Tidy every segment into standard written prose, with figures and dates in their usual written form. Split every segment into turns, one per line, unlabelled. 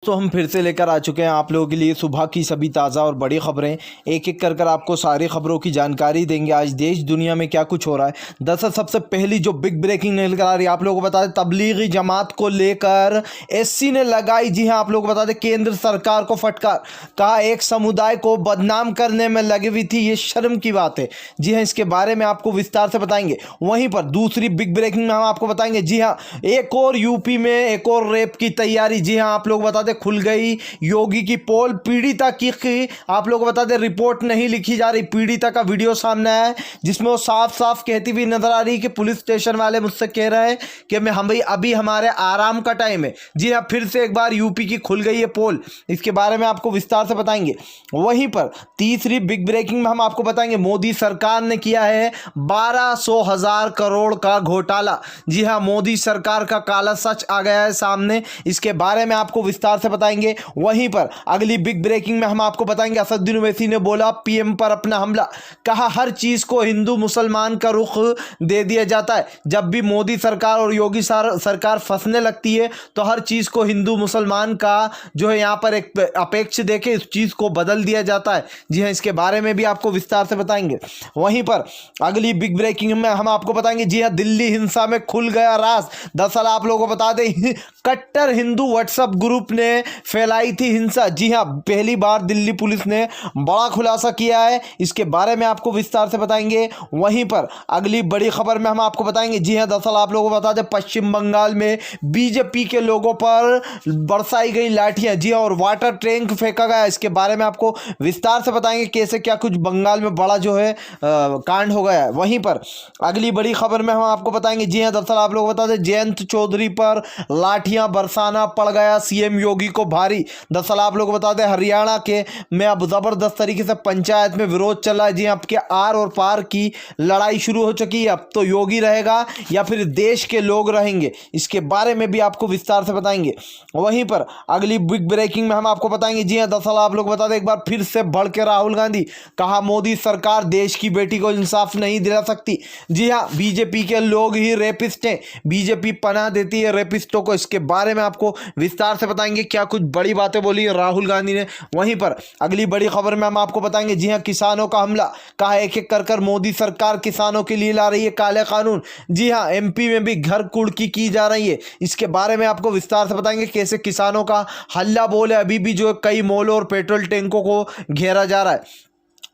दोस्तों हम फिर से लेकर आ चुके हैं आप लोगों के लिए सुबह की सभी ताज़ा और बड़ी खबरें। एक एक कर आपको सारी खबरों की जानकारी देंगे। आज देश दुनिया में क्या कुछ हो रहा है। दरअसल सबसे पहली जो बिग ब्रेकिंग निकल आ रही है आप लोगों को बता दें, तबलीगी जमात को लेकर एससी ने लगाई, जी हाँ आप लोगों को बता दें, केंद्र सरकार को फटकार। कहा एक समुदाय को बदनाम करने में लगी हुई थी, ये शर्म की बात है। जी हाँ, इसके बारे में आपको विस्तार से बताएंगे। वहीं पर दूसरी बिग ब्रेकिंग में हम आपको बताएंगे, जी हाँ एक और यूपी में एक और रेप की तैयारी। जी हाँ आप लोग बता दें खुल गई योगी की पोल। पीड़िता की आप लोग बता दें रिपोर्ट नहीं लिखी जा रही, पीड़िता का वीडियो सामने आया है जिसमें वो साफ साफ कहती हुई नजर आ रही है कि पुलिस स्टेशन वाले मुझसे कह रहे हैं कि मैं हम भाई अभी हमारे आराम का टाइम है। जी हाँ फिर से एक बार यूपी की खुल गई है पोल, इसके बारे में आपको विस्तार से बताएंगे। वहीं पर तीसरी बिग ब्रेकिंग में हम आपको बताएंगे, मोदी सरकार ने किया है 1200,000 करोड़ का घोटाला। जी हाँ मोदी सरकार का काला सच आ गया है सामने, इसके बारे में आपको विस्तार से बताएंगे। वहीं पर अगली बिग ब्रेकिंग में हम आपको बताएंगे, असदुद्दीन ओवैसी ने बोला पीएम पर अपना हमला। कहा हर चीज को हिंदू मुसलमान का रुख दे दिया जाता है। जब भी मोदी सरकार और योगी सरकार फंसने लगती है तो हर चीज को हिंदू मुसलमान का जो है यहाँ पर एक अपेक्ष देके इस चीज को बदल दिया जाता है। जी हाँ इसके बारे में भी आपको विस्तार से बताएंगे। वहीं पर अगली बिग ब्रेकिंग में हम आपको बताएंगे, जी हाँ दिल्ली हिंसा में खुल गया राज। दरअसल आप लोगों को बता दें कट्टर हिंदू व्हाट्सएप ग्रुप ने फैलाई थी हिंसा। जी हाँ पहली बार दिल्ली पुलिस ने बड़ा खुलासा किया है, इसके बारे में आपको विस्तार से बताएंगे। वहीं पर अगली बड़ी खबर में हम आपको बताएंगे, जी हाँ दरअसल आप लोगों को बता दें पश्चिम बंगाल में बीजेपी के लोगों पर बरसाई गई लाठियां, जी हाँ और वाटर टैंक फेंका गया। इसके बारे में आपको विस्तार से बताएंगे कैसे क्या कुछ बंगाल में बड़ा जो है कांड हो गया है। वहीं पर अगली बड़ी खबर में हम आपको बताएंगे, जी हाँ दरअसल आप लोग बता दें जयंत चौधरी पर लाठियां बरसाना पड़ गया सीएम योगी को भारी। दरअसल आप लोग बता दें हरियाणा के में अब जबरदस्त तरीके से पंचायत में विरोध चल रहा है। जी हाँ आपके आर और पार की लड़ाई शुरू हो चुकी है। अब तो योगी रहेगा या फिर देश के लोग रहेंगे, इसके बारे में भी आपको विस्तार से बताएंगे। वहीं पर अगली बिग ब्रेकिंग में हम आपको बताएंगे, जी हाँ दरअसल आप लोग बता दें एक बार फिर से बढ़ के राहुल गांधी। कहा मोदी सरकार देश की बेटी को इंसाफ नहीं दिला सकती। जी हाँ बीजेपी के लोग ही रेपिस्ट हैं, बीजेपी पनाह देती है रेपिस्टों को। इसके बारे में आपको विस्तार से बताएंगे क्या कुछ बड़ी बातें बोली राहुल गांधी ने। वहीं पर अगली बड़ी खबर में हम आपको बताएंगे, जी हाँ किसानों का हमला। कहा एक एक कर मोदी सरकार किसानों के लिए ला रही है काले कानून। जी हाँ एमपी में भी घर कुड़की की जा रही है, इसके बारे में आपको विस्तार से बताएंगे कैसे किसानों का हल्ला बोल है। अभी भी जो कई मॉलों और पेट्रोल टैंकों को घेरा जा रहा है।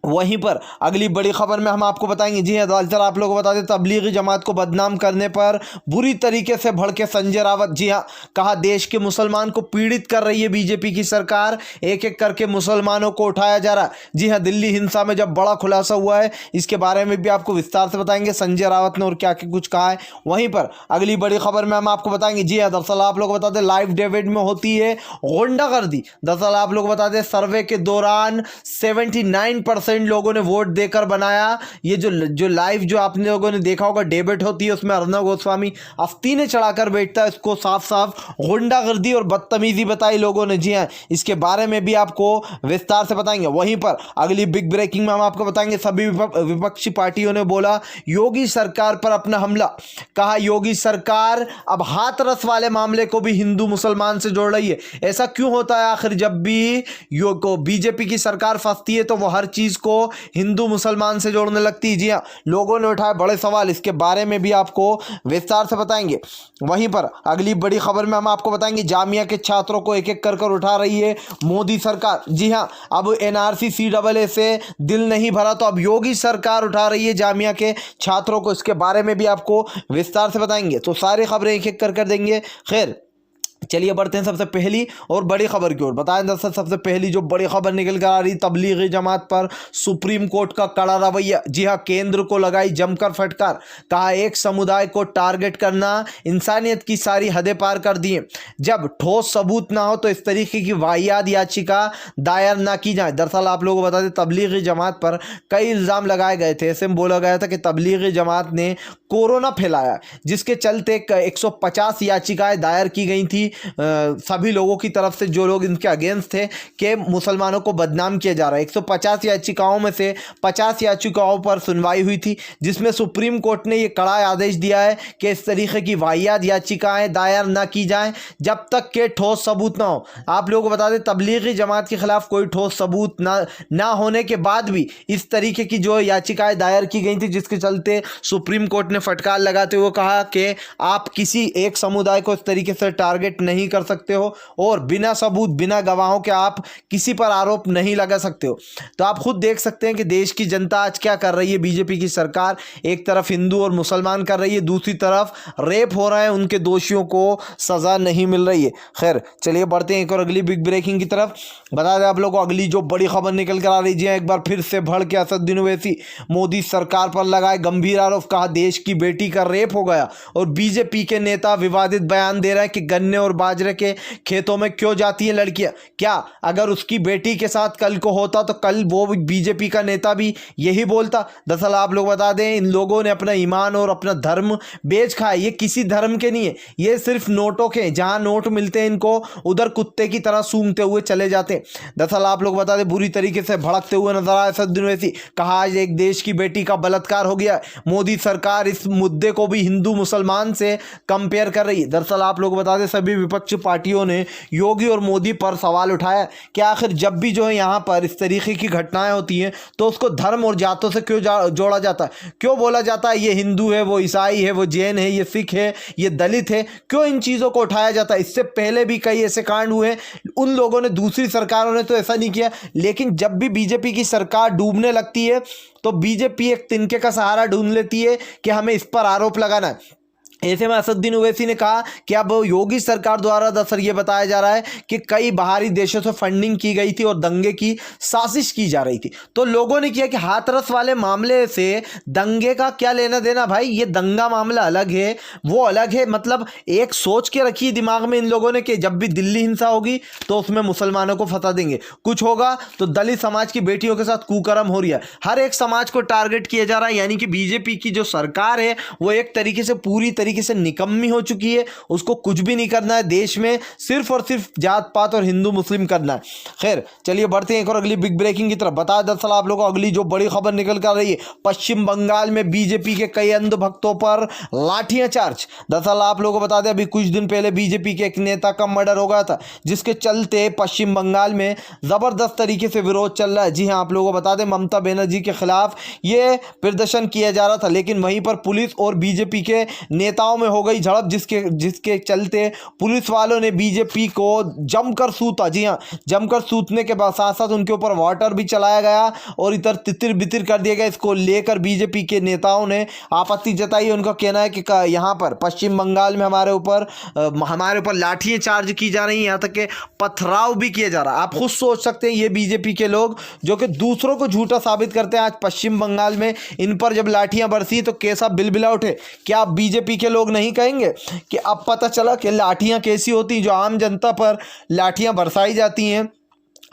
वहीं पर अगली बड़ी खबर में हम आपको बताएंगे, जी हाँ दरअसल आप लोगों को बता दें तबलीगी जमात को बदनाम करने पर बुरी तरीके से भड़के संजय रावत। जी हाँ कहा देश के मुसलमान को पीड़ित कर रही है बीजेपी की सरकार, एक एक करके मुसलमानों को उठाया जा रहा है। जी हाँ दिल्ली हिंसा में जब बड़ा खुलासा हुआ है इसके बारे में भी आपको विस्तार से बताएंगे संजय रावत ने और क्या क्या कुछ कहा है। वहीं पर अगली बड़ी खबर में हम आपको बताएंगे, जी हाँ दरअसल आप लोग बता दें लाइव डेविड में होती है गुंडागर्दी। दरअसल आप लोग बता दें सर्वे के दौरान 79% लोगों ने वोट देकर बनाया। ये जो लाइव जो आपने लोगों ने देखा होगा डेबेट होती है उसमें अर्नब गोस्वामी अस्तीने चढ़ाकर बैठता है, इसको साफ साफ गुंडागर्दी और बदतमीजी बताई लोगों ने। जी हाँ इसके बारे में भी आपको विस्तार से बताएंगे। वहीं पर अगली बिग ब्रेकिंग में हम आपको बताएंगे सभी विपक्षी पार्टियों ने बोला योगी सरकार पर अपना हमला। कहा योगी सरकार अब हाथरस वाले मामले को भी हिंदू मुसलमान से जोड़ रही है। ऐसा क्यों होता है आखिर जब भी बीजेपी की सरकार फंसती है तो वो हर चीज को हिंदू मुसलमान से जोड़ने लगती है। जी हाँ लोगों ने उठाए बड़े सवाल, इसके बारे में भी आपको विस्तार से बताएंगे। वहीं पर अगली बड़ी खबर में हम आपको बताएंगे जामिया के छात्रों को एक एक कर उठा रही है मोदी सरकार। जी हाँ अब एनआरसी सीएए से दिल नहीं भरा तो अब योगी सरकार उठा रही है जामिया के छात्रों को, इसके बारे में भी आपको विस्तार से बताएंगे। तो सारी खबरें एक एक कर देंगे। खैर चलिए बढ़ते हैं सबसे पहली और बड़ी खबर की ओर। बताएं दरअसल सबसे पहली जो बड़ी खबर निकल कर आ रही तबलीगी जमात पर सुप्रीम कोर्ट का कड़ा रवैया। जी हाँ केंद्र को लगाई जमकर फटकार। कहा एक समुदाय को टारगेट करना इंसानियत की सारी हदें पार कर दी हैं। जब ठोस सबूत ना हो तो इस तरीके की वाहियात याचिका दायर ना की जाए। दरअसल आप लोगों को बता दें तबलीगी जमात पर कई इल्ज़ाम लगाए गए थे। ऐसे में बोला गया था कि तबलीगी जमात ने कोरोना फैलाया जिसके चलते 150 याचिकाएं दायर की गई थी सभी लोगों की तरफ से, जो लोग इनके अगेंस्ट थे कि मुसलमानों को बदनाम किया जा रहा है। 150 याचिकाओं में से 50 याचिकाओं पर सुनवाई हुई थी, जिसमें सुप्रीम कोर्ट ने ये कड़ा आदेश दिया है कि इस तरीके की वाहियात याचिकाएं दायर न की जाएं जब तक के ठोस सबूत ना हो। आप लोगों को बता दें, तबलीगी जमात के खिलाफ कोई ठोस सबूत ना होने के बाद भी इस तरीके की जो याचिकाएं दायर की गई थी, जिसके चलते सुप्रीम कोर्ट ने फटकार लगाते हुए कहा कि आप किसी एक समुदाय को इस तरीके से टारगेट नहीं कर सकते हो और बिना सबूत, बिना गवाहों के आप किसी पर आरोप नहीं लगा सकते हो। तो आप खुद देख सकते हैं कि देश की जनता आज क्या कर रही है। बीजेपी की सरकार एक तरफ हिंदू और मुसलमान कर रही है, दूसरी तरफ रेप हो रहा है, उनके दोषियों को सजा नहीं मिल रही है। खैर चलिए बढ़ते हैं एक और अगली बिग ब्रेकिंग की तरफ। बता दें आप लोगों को अगली जो बड़ी खबर निकल कर आ रही है, एक बार फिर से भड़ के असदुद्दीन ओवैसी मोदी सरकार पर लगाए गंभीर आरोप। कहा देश की बेटी का रेप हो गया और बीजेपी के नेता विवादित बयान दे रहे हैं कि गन्ने और बाजरे के खेतों में क्यों जाती हैं लड़कियां। क्या अगर उसकी बेटी के साथ कल को होता तो कल वो बीजेपी का नेता भी यही बोलता? दरअसल आप लोग बता दें, इन लोगों ने अपना ईमान और अपना धर्म बेच खाया। ये किसी धर्म के नहीं है, ये सिर्फ नोटों के। जहां नोट मिलते हैं इनको उधर कुत्ते की तरह सूंघते हुए चले जाते हैं। दरअसल आप लोग बता दें, बुरी तरीके से भड़कते हुए नजर आए असदुद्दीन ओवैसी। कहा आज एक देश की बेटी का बलात्कार हो गया। मोदी सरकार इस मुद्दे को भी हिंदू मुसलमान से कंपेयर कर रही है। दरअसल आप लोग बता दें, सभी विपक्षी पार्टियों ने योगी और मोदी पर सवाल उठाया कि आखिर जब भी जो है यहाँ पर इस तरीके की घटनाएं होती हैं तो उसको धर्म और जातों से क्यों जोड़ा जाता है? क्यों बोला जाता है ये हिंदू है, वो ईसाई है, वो जैन है, ये सिख है, ये दलित है? क्यों इन चीज़ों को उठाया जाता है? इससे पहले भी कई ऐसे कांड हुए, उन लोगों ने, दूसरी सरकारों ने तो ऐसा नहीं किया। लेकिन जब भी बीजेपी की सरकार डूबने लगती है तो बीजेपी एक तिनके का सहारा ढूंढ लेती है कि हमें इस पर आरोप लगाना है। ऐसे में असदुद्दीन ओवैसी ने कहा कि अब योगी सरकार द्वारा दरअसल ये बताया जा रहा है कि कई बाहरी देशों से फंडिंग की गई थी और दंगे की साजिश की जा रही थी। तो लोगों ने किया कि हाथरस वाले मामले से दंगे का क्या लेना देना भाई? ये दंगा मामला अलग है, वो अलग है। मतलब एक सोच के रखी दिमाग में इन लोगों ने कि जब भी दिल्ली हिंसा होगी तो उसमें मुसलमानों को फंसा देंगे, कुछ होगा तो दलित समाज की बेटियों के साथ कुकर्म हो रही है, हर एक समाज को टारगेट किया जा रहा है। यानी कि बीजेपी की जो सरकार है वो एक तरीके से पूरी तरीके से निकम्मी हो चुकी है। उसको कुछ भी नहीं करना है देश में, सिर्फ और सिर्फ जात पात और हिंदू मुस्लिम करना है। खैर चलिए बढ़ते हैं एक और अगली बिग ब्रेकिंग की तरफ। बता दरअसल आप लोगों को अगली जो बड़ी खबर निकल कर रही है, पश्चिम बंगाल में बीजेपी के कई अंध भक्तों पर लाठियां चार्ज। दरअसल आप लोगों को बता दें, अभी कुछ दिन पहले बीजेपी के एक नेता का मर्डर हो गया था, जिसके चलते पश्चिम बंगाल में जबरदस्त तरीके से विरोध चल रहा है। जी हाँ, आप लोगों को बता दें, ममता बनर्जी के खिलाफ ये प्रदर्शन किया जा रहा था, लेकिन वहीं पर पुलिस और बीजेपी के नेताओं में हो गई झड़प, जिसके चलते पुलिस वालों ने बीजेपी को जमकर सूता। जी हाँ, जमकर सूतने के बाद साथ साथ उनके ऊपर वाटर भी चलाया गया और इधर तितिर बितिर कर दिया गया। इसको लेकर बीजेपी के नेताओं ने आपत्ति जताई। उनका कहना है कि यहाँ पर पश्चिम बंगाल में हमारे ऊपर लाठियां चार्ज की जा रही हैं, यहाँ तक कि पथराव भी किया जा रहा है। आप खुद सोच सकते हैं, ये बीजेपी के लोग जो कि दूसरों को झूठा साबित करते हैं, आज पश्चिम बंगाल में इन पर जब लाठियां बरसी तो कैसा बिलबिला उठे। क्या आप बीजेपी के लोग नहीं कहेंगे कि अब पता चला कि लाठियां कैसी होती, जो आम जनता पर लाठियां बरसाई जाती हैं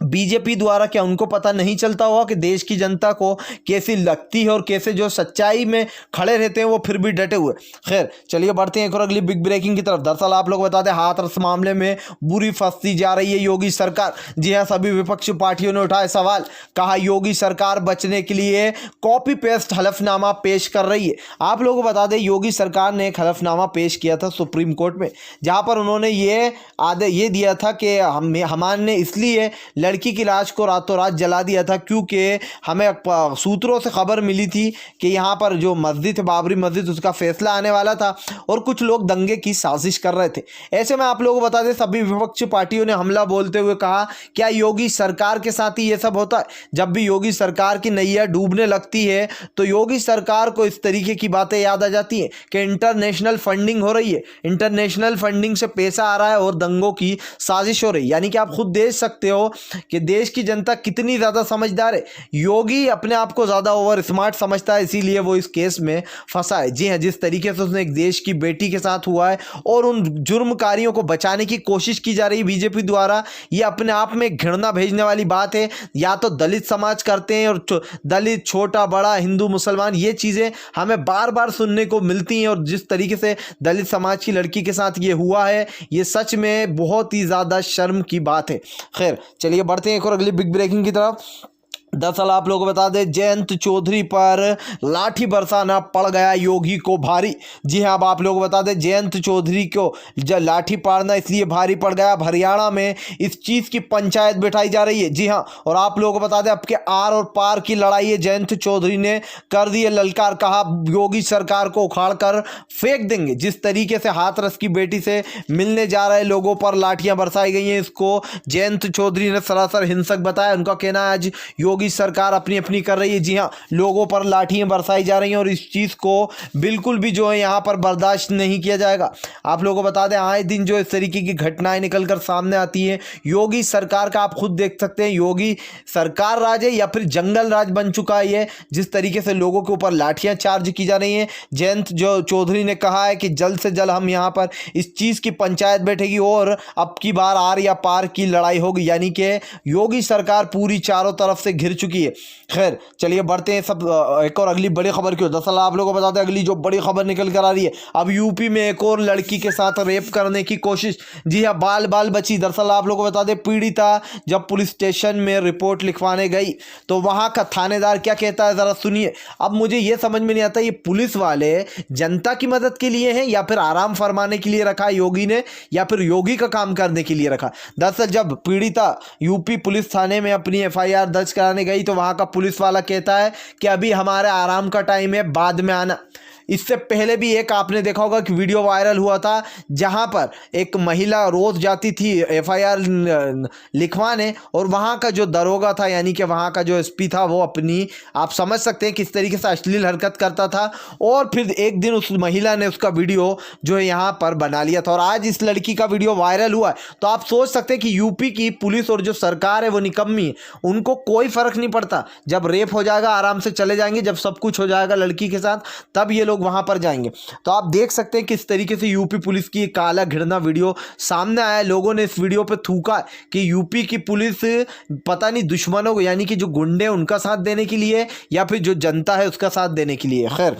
बीजेपी द्वारा? क्या उनको पता नहीं चलता होगा कि देश की जनता को कैसी लगती है और कैसे जो सच्चाई में खड़े रहते हैं वो फिर भी डटे हुए। खैर चलिए बढ़ते हैं एक और अगली बिग ब्रेकिंग की तरफ। दरअसल आप लोग बता दें, हाथरस मामले में बुरी फंसती जा रही है योगी सरकार। जी हाँ, सभी विपक्षी पार्टियों ने उठाए सवाल। कहा योगी सरकार बचने के लिए कॉपी पेस्ट हलफनामा पेश कर रही है। आप लोगों को बता दें, योगी सरकार ने एक हलफनामा पेश किया था सुप्रीम कोर्ट में, जहां पर उन्होंने ये दिया था कि हमने इसलिए लड़की की लाश को रातों रात जला दिया था क्योंकि हमें सूत्रों से खबर मिली थी कि यहाँ पर जो मस्जिद है, बाबरी मस्जिद, उसका फैसला आने वाला था और कुछ लोग दंगे की साजिश कर रहे थे। ऐसे में आप लोगों को बता दें, सभी विपक्षी पार्टियों ने हमला बोलते हुए कहा, क्या योगी सरकार के साथ ही ये सब होता है? जब भी योगी सरकार की नैया डूबने लगती है तो योगी सरकार को इस तरीके की बातें याद आ जाती हैं कि इंटरनेशनल फंडिंग हो रही है, इंटरनेशनल फंडिंग से पैसा आ रहा है और दंगों की साजिश हो रही है। यानी कि आप खुद देख सकते हो कि देश की जनता कितनी ज़्यादा समझदार है। योगी अपने आप को ज़्यादा ओवर स्मार्ट समझता है, इसीलिए वो इस केस में फंसा है। जी हाँ, जिस तरीके से उसने एक देश की बेटी के साथ हुआ है और उन जुर्मकारियों को बचाने की कोशिश की जा रही है बीजेपी द्वारा, ये अपने आप में घृणा भेजने वाली बात है। या तो दलित समाज करते हैं और दलित, छोटा बड़ा, हिंदू मुसलमान, ये चीज़ें हमें बार बार सुनने को मिलती हैं। और जिस तरीके से दलित समाज की लड़की के साथ ये हुआ है, ये सच में बहुत ही ज़्यादा शर्म की बात है। खैर चलिए बढ़ते हैं एक और अगली बिग ब्रेकिंग की तरफ। दरअसल आप लोगों को बता दें, जयंत चौधरी पर लाठी बरसाना पड़ गया योगी को भारी। जी हाँ, अब आप लोगों को बता दें, जयंत चौधरी को लाठी पाड़ना इसलिए भारी पड़ गया। हरियाणा में इस चीज़ की पंचायत बिठाई जा रही है। जी हाँ, और आप लोगों को बता दें, अब के आर और पार की लड़ाई है। जयंत चौधरी ने कर दी है ललकार, कहा योगी सरकार को उखाड़ कर फेंक देंगे। जिस तरीके से हाथरस की बेटी से मिलने जा रहे लोगों पर लाठियां बरसाई गई हैं, इसको जयंत चौधरी ने सरासर हिंसक बताया। उनका कहना है आज योगी सरकार अपनी अपनी कर रही है। जी हाँ, लोगों पर लाठियां बरसाई जा रही हैं और इस चीज़ को बिल्कुल भी जो है यहाँ पर बर्दाश्त नहीं किया जाएगा। आप लोगों को बता दें, आए दिन जो इस तरीके की घटनाएं निकलकर सामने आती हैं। योगी सरकार का आप खुद देख सकते हैं, योगी सरकार राज है या फिर जंगल राज बन चुका है ये। जिस तरीके से लोगों के ऊपर लाठियां चार्ज की जा रही हैं। जयंत जो चौधरी ने कहा है कि जल्द से जल्द हम यहाँ पर इस चीज़ की पंचायत बैठेगी और अब की बार आर या पार की लड़ाई होगी, यानी कि योगी सरकार पूरी चारों तरफ से घिर चुकी है। खैर चलिए बढ़ते हैं सब एक और अगली बड़ी खबर की ओर। दरअसल आप लोगों को बताते हैं, अगली जो बड़ी खबर निकल कर आ रही है, अब यूपी में एक और लड़की के साथ रेप करने की कोशिश। जी हाँ, बाल बाल बची। दरअसल आप लोगों को बता दें, पीड़िता जब पुलिस स्टेशन में रिपोर्ट लिखवाने गई तो वहां का थानेदार क्या कहता है, जरा सुनिए। अब मुझे यह समझ में नहीं आता, ये पुलिस वाले जनता की मदद के लिए हैं या फिर आराम फरमाने के लिए रखा योगी ने, या फिर योगी का काम करने के लिए रखा। दरअसल जब पीड़िता यूपी पुलिस थाने में अपनी FIR दर्ज कराने गई तो वहां का पुलिस वाला कहता है कि अभी हमारे आराम का टाइम है, बाद में आना। इससे पहले भी एक आपने देखा होगा कि वीडियो वायरल हुआ था, जहां पर एक महिला रोज जाती थी FIR लिखवाने और वहां का जो दरोगा था, यानी कि वहां का जो SP था, वो अपनी, आप समझ सकते हैं किस तरीके से अश्लील हरकत करता था। और फिर एक दिन उस महिला ने उसका वीडियो जो है यहाँ पर बना लिया था और आज इस लड़की का वीडियो वायरल हुआ है। तो आप सोच सकते हैं कि यूपी की पुलिस और जो सरकार है वो निकम्मी है, उनको कोई फर्क नहीं पड़ता। जब रेप हो जाएगा आराम से चले जाएंगे, जब सब कुछ हो जाएगा लड़की के साथ तब ये लोग वहां पर जाएंगे। तो आप देख सकते हैं किस तरीके से यूपी पुलिस की काला घृणा वीडियो सामने आया। लोगों ने इस वीडियो पे थूका कि यूपी की पुलिस पता नहीं दुश्मनों को, यानी कि जो गुंडे उनका साथ देने के लिए या फिर जो जनता है उसका साथ देने के लिए। खैर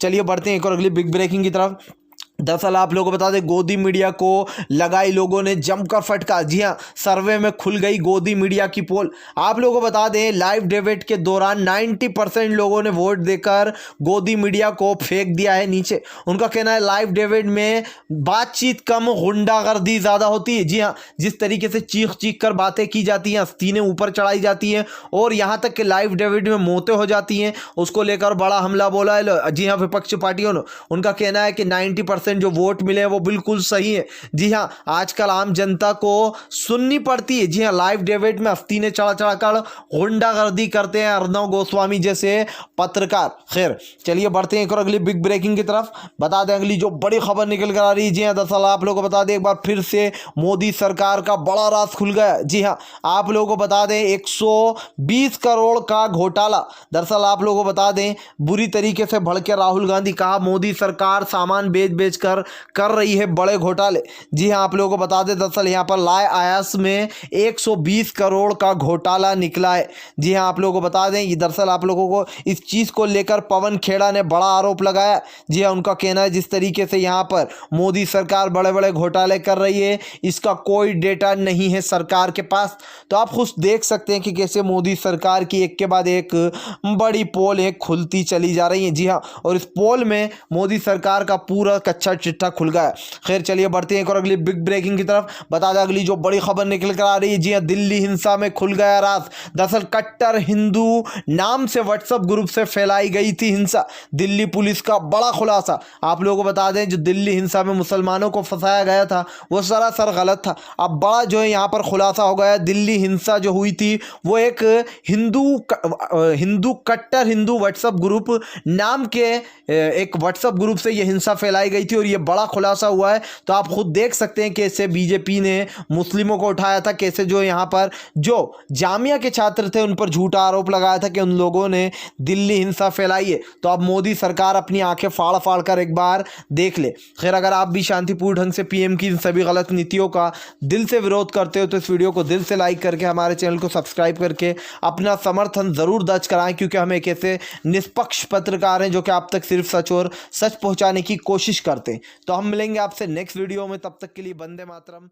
चलिए बढ़ते हैं एक और अगली बिग ब्रेकिंग की तरफ। दरअसल आप लोगों को बता दें, गोदी मीडिया को लगाई लोगों ने जमकर फटकार। जी हाँ, सर्वे में खुल गई गोदी मीडिया की पोल। आप लोगों को बता दें, लाइव डिबेट के दौरान 90% लोगों ने वोट देकर गोदी मीडिया को फेंक दिया है नीचे। उनका कहना है लाइव डिबेट में बातचीत कम, गुंडागर्दी ज़्यादा होती है। जी हाँ, जिस तरीके से चीख चीख कर बातें की जाती हैं, आस्तीनें ऊपर चढ़ाई जाती हैं और यहाँ तक कि लाइव डिबेट में मौतें हो जाती हैं, उसको लेकर बड़ा हमला बोला है। जी हाँ, विपक्ष पार्टियों ने, उनका कहना है कि 90% जो वोट मिले हैं वो बिल्कुल सही है। जी हाँ, आजकल आम जनता को सुननी पड़ती है। जी हाँ, लाइव डिबेट में आस्तीनें चढ़ा चढ़ाकर गुंडागर्दी करते हैं अर्णव गोस्वामी जैसे पत्रकार। खैर चलिए बढ़ते हैं एक और अगली बिग ब्रेकिंग की तरफ। बता दें अगली जो बड़ी खबर निकल कर आ रही है। जी हाँ, दरअसल आप लोगों को बता दें, एक बार फिर से मोदी सरकार का बड़ा राज खुल गया। जी हाँ, आप लोगों को बता दें 120 करोड़ का घोटाला। दरअसल आप लोगों को बता दें, बुरी तरीके से भड़के राहुल गांधी, कहा मोदी सरकार सामान बेच बेच कर रही है बड़े घोटाले। जी हाँ, आप लोगों को बता दें, दरअसल यहाँ पर लाए आयास में 120 करोड़ का घोटाला निकला है। जी हाँ, आप लोगों को बता दें, ये दरअसल आप लोगों को इस चीज़ को लेकर पवन खेड़ा ने बड़ा आरोप लगाया। जी हाँ, उनका कहना है जिस तरीके से यहाँ पर मोदी सरकार बड़े बड़े घोटाले कर रही है, इसका कोई डेटा नहीं है सरकार के पास। तो आप खुद देख सकते हैं कि कैसे मोदी सरकार की एक के बाद एक बड़ी पोल एक खुलती चली जा रही है। जी हाँ, और इस पोल में मोदी सरकार का पूरा कच्चा चिट्ठा खुल गया। खैर चलिए बढ़ते हैं एक और अगली बिग ब्रेकिंग की तरफ। बता दें अगली जो बड़ी खबर निकल कर आ रही है। जी हाँ, दिल्ली हिंसा में खुल गया राज। दरअसल कट्टर हिंदू नाम से व्हाट्सएप ग्रुप से फैलाई गई थी हिंसा। दिल्ली पुलिस का बड़ा खुलासा। आप लोगों को बता दें, जो दिल्ली हिंसा में मुसलमानों को फंसाया गया था वो सरासर गलत था। अब बड़ा जो है यहाँ पर खुलासा हो गया। दिल्ली हिंसा जो हुई थी वो एक कट्टर हिंदू व्हाट्सएप ग्रुप नाम के एक व्हाट्सएप ग्रुप से यह हिंसा फैलाई गई थी थी और ये बड़ा खुलासा हुआ है। तो आप खुद देख सकते हैं कैसे बीजेपी ने मुस्लिमों को उठाया था, कैसे जो यहाँ पर जो जामिया के छात्र थे उन पर झूठा आरोप लगाया था कि उन लोगों ने दिल्ली हिंसा फैलाई है। तो अब मोदी सरकार अपनी आंखें फाड़ फाड़ कर एक बार देख ले। खैर, अगर आप भी शांतिपूर्ण ढंग से पीएम की इन सभी गलत नीतियों का दिल से विरोध करते हो तो इस वीडियो को दिल से लाइक करके हमारे चैनल को सब्सक्राइब करके अपना समर्थन ज़रूर दर्ज कराएं, क्योंकि हम एक ऐसे निष्पक्ष पत्रकार हैं जो कि आप तक सिर्फ सच और सच पहुंचाने की कोशिश करते हैं। तो हम मिलेंगे आपसे नेक्स्ट वीडियो में, तब तक के लिए वंदे मातरम।